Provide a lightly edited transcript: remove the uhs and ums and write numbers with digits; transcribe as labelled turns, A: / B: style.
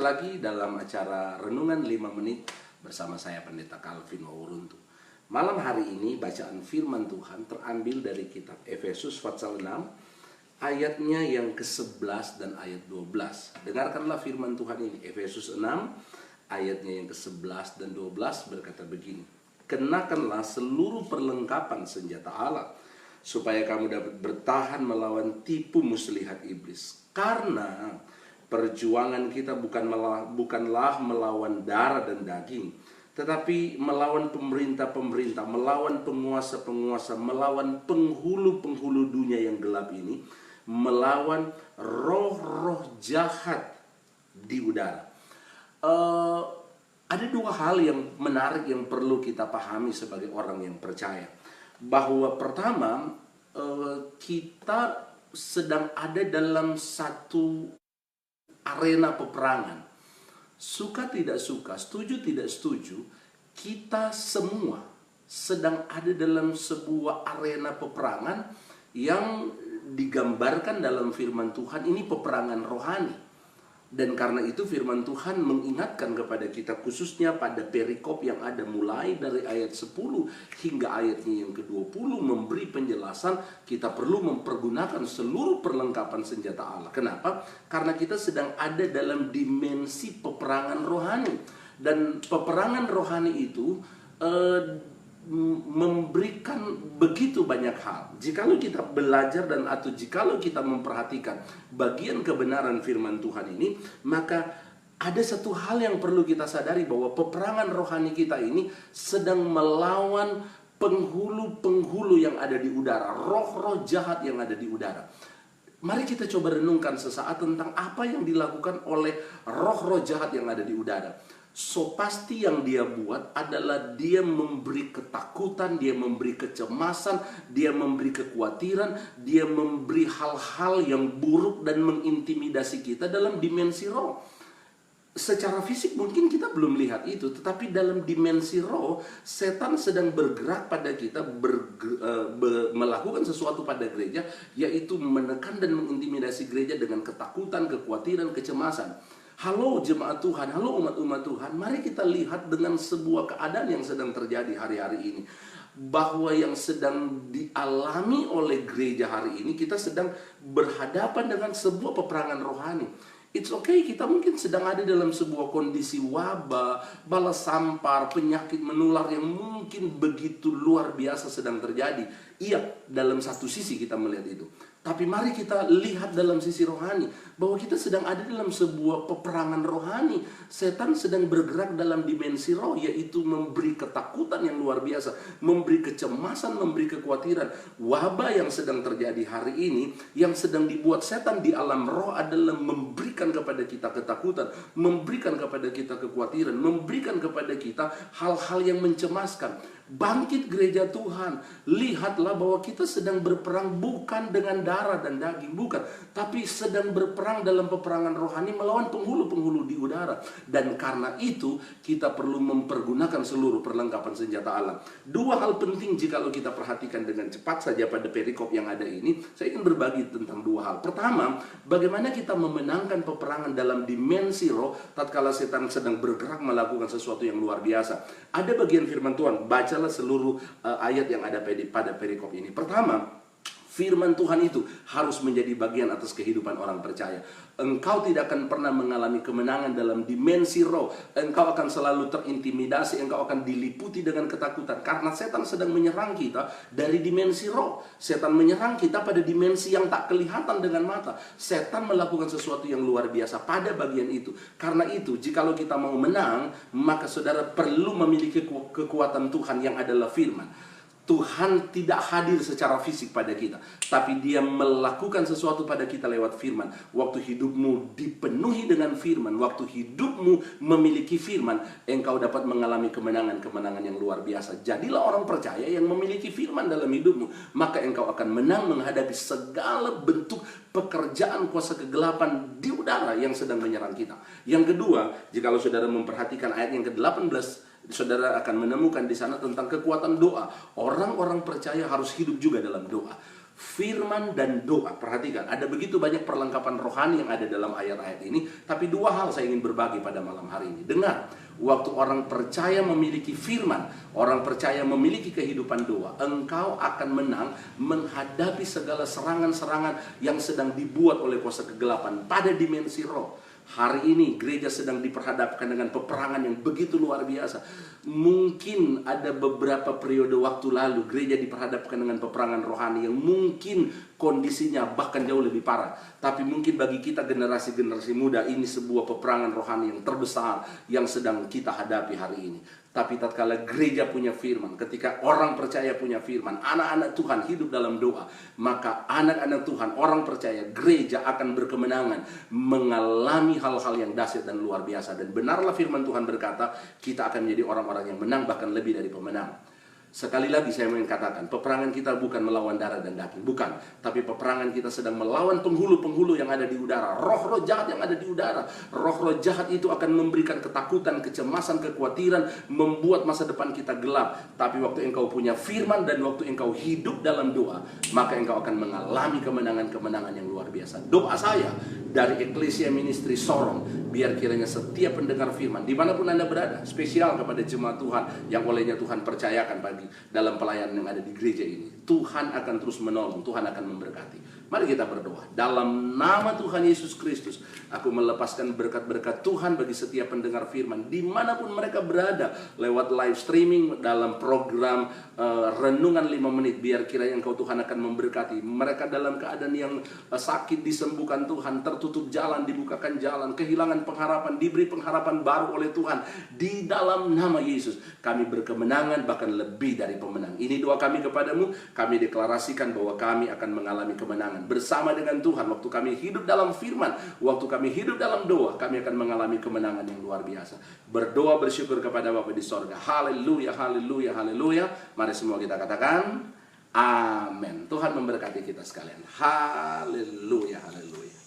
A: lagi dalam acara Renungan 5 Menit bersama saya Pendeta Calvin Wawuruntu. Malam hari ini bacaan firman Tuhan terambil dari kitab Efesus pasal 6 ayatnya yang ke-11 dan ayat 12. Dengarkanlah firman Tuhan ini. Efesus 6 ayatnya yang ke-11 dan 12 berkata begini. Kenakanlah seluruh perlengkapan senjata Allah supaya kamu dapat bertahan melawan tipu muslihat iblis. Karena perjuangan kita bukanlah melawan darah dan daging, tetapi melawan pemerintah-pemerintah, melawan penguasa-penguasa, melawan penghulu-penghulu dunia yang gelap ini, melawan roh-roh jahat di udara. Ada dua hal yang menarik yang perlu kita pahami sebagai orang yang percaya. Bahwa pertama, kita sedang ada dalam satu arena peperangan. Suka tidak suka, setuju tidak setuju, kita semua sedang ada dalam sebuah arena peperangan yang digambarkan dalam firman Tuhan. Ini peperangan rohani. Dan karena itu firman Tuhan mengingatkan kepada kita, khususnya pada perikop yang ada mulai dari ayat 10 hingga ayatnya yang ke-20, memberi penjelasan kita perlu mempergunakan seluruh perlengkapan senjata Allah. Kenapa? Karena kita sedang ada dalam dimensi peperangan rohani. Dan peperangan rohani itu memberikan begitu banyak hal. Jikalau kita belajar atau jikalau kita memperhatikan bagian kebenaran firman Tuhan ini, maka ada satu hal yang perlu kita sadari, bahwa peperangan rohani kita ini sedang melawan penghulu-penghulu yang ada di udara, roh-roh jahat yang ada di udara. Mari kita coba renungkan sesaat tentang apa yang dilakukan oleh roh-roh jahat yang ada di udara. So pasti yang dia buat adalah dia memberi ketakutan, dia memberi kecemasan, dia memberi kekhawatiran, dia memberi hal-hal yang buruk dan mengintimidasi kita dalam dimensi roh. Secara fisik mungkin kita belum lihat itu, tetapi dalam dimensi roh, setan sedang bergerak pada kita, melakukan sesuatu pada gereja, yaitu menekan dan mengintimidasi gereja dengan ketakutan, kekhawatiran, kecemasan. Halo jemaat Tuhan, halo umat-umat Tuhan, mari kita lihat dengan sebuah keadaan yang sedang terjadi hari-hari ini. Bahwa yang sedang dialami oleh gereja hari ini, kita sedang berhadapan dengan sebuah peperangan rohani. It's okay, kita mungkin sedang ada dalam sebuah kondisi wabah, bala sampar, penyakit menular yang mungkin begitu luar biasa sedang terjadi. Iya, dalam satu sisi kita melihat itu. Tapi mari kita lihat dalam sisi rohani, bahwa kita sedang ada dalam sebuah peperangan rohani. Setan sedang bergerak dalam dimensi roh, yaitu memberi ketakutan yang luar biasa, memberi kecemasan, memberi kekhawatiran. Wabah yang sedang terjadi hari ini, yang sedang dibuat setan di alam roh adalah memberikan kepada kita ketakutan, memberikan kepada kita kekhawatiran, memberikan kepada kita hal-hal yang mencemaskan. Bangkit gereja Tuhan, lihatlah bahwa kita sedang berperang bukan dengan darah dan daging, bukan, tapi sedang berperang dalam peperangan rohani melawan penghulu-penghulu di udara. Dan karena itu kita perlu mempergunakan seluruh perlengkapan senjata Allah. Dua hal penting jikalau kita perhatikan dengan cepat saja pada perikop yang ada ini, saya ingin berbagi tentang dua hal. Pertama, bagaimana kita memenangkan peperangan dalam dimensi roh tatkala setan sedang bergerak melakukan sesuatu yang luar biasa. Ada bagian firman Tuhan, bacalah seluruh ayat yang ada pada perikop ini. Pertama, firman Tuhan itu harus menjadi bagian atas kehidupan orang percaya. Engkau tidak akan pernah mengalami kemenangan dalam dimensi roh. Engkau akan selalu terintimidasi, engkau akan diliputi dengan ketakutan. Karena setan sedang menyerang kita dari dimensi roh. Setan menyerang kita pada dimensi yang tak kelihatan dengan mata. Setan melakukan sesuatu yang luar biasa pada bagian itu. Karena itu, jikalau kita mau menang, maka saudara perlu memiliki kekuatan Tuhan yang adalah firman. Tuhan tidak hadir secara fisik pada kita, tapi Dia melakukan sesuatu pada kita lewat firman. Waktu hidupmu dipenuhi dengan firman, waktu hidupmu memiliki firman, engkau dapat mengalami kemenangan-kemenangan yang luar biasa. Jadilah orang percaya yang memiliki firman dalam hidupmu, maka engkau akan menang menghadapi segala bentuk pekerjaan kuasa kegelapan di udara yang sedang menyerang kita. Yang kedua, jikalau saudara memperhatikan ayat yang ke-18, saudara akan menemukan di sana tentang kekuatan doa. Orang-orang percaya harus hidup juga dalam doa. firman dan doa. Perhatikan, ada begitu banyak perlengkapan rohani yang ada dalam ayat-ayat ini, tapi dua hal saya ingin berbagi pada malam hari ini. Dengar, waktu orang percaya memiliki firman, orang percaya memiliki kehidupan doa, engkau akan menang menghadapi segala serangan-serangan yang sedang dibuat oleh kuasa kegelapan pada dimensi roh. Hari ini gereja sedang diperhadapkan dengan peperangan yang begitu luar biasa. Mungkin ada beberapa periode waktu lalu gereja diperhadapkan dengan peperangan rohani yang mungkin kondisinya bahkan jauh lebih parah. Tapi mungkin bagi kita generasi-generasi muda, ini sebuah peperangan rohani yang terbesar yang sedang kita hadapi hari ini. Tapi tatkala gereja punya firman, ketika orang percaya punya firman, anak-anak Tuhan hidup dalam doa, maka anak-anak Tuhan, orang percaya, gereja akan berkemenangan mengalami hal-hal yang dahsyat dan luar biasa. Dan benarlah firman Tuhan berkata, kita akan menjadi orang-orang yang menang, bahkan lebih dari pemenang. Sekali lagi saya ingin katakan, peperangan kita bukan melawan darah dan daging, bukan. Tapi peperangan kita sedang melawan penghulu-penghulu yang ada di udara, roh-roh jahat yang ada di udara. Roh-roh jahat itu akan memberikan ketakutan, kecemasan, kekhawatiran, membuat masa depan kita gelap. Tapi waktu engkau punya firman dan waktu engkau hidup dalam doa, maka engkau akan mengalami kemenangan-kemenangan yang luar biasa. Doa saya dari Ecclesia Ministry Sorong, biar kiranya setiap pendengar firman, dimanapun Anda berada, spesial kepada jemaat Tuhan yang olehnya Tuhan percayakan pagi dalam pelayanan yang ada di gereja ini, Tuhan akan terus menolong, Tuhan akan memberkati. Mari kita berdoa. Dalam nama Tuhan Yesus Kristus, aku melepaskan berkat-berkat Tuhan bagi setiap pendengar firman, dimanapun mereka berada, lewat live streaming dalam program Renungan 5 Menit. Biar kiranya Engkau Tuhan akan memberkati mereka dalam keadaan yang sakit, disembuhkan Tuhan, tertutup jalan, dibukakan jalan, kehilangan pengharapan, diberi pengharapan baru oleh Tuhan. Di dalam nama Yesus, kami berkemenangan, bahkan lebih dari pemenang. Ini doa kami kepadamu. Kami deklarasikan bahwa kami akan mengalami kemenangan bersama dengan Tuhan. Waktu kami hidup dalam firman, waktu kami hidup dalam doa, kami akan mengalami kemenangan yang luar biasa. Berdoa bersyukur kepada Bapa di sorga. Haleluya, haleluya, haleluya. Mari semua kita katakan amin. Tuhan memberkati kita sekalian. Haleluya, haleluya.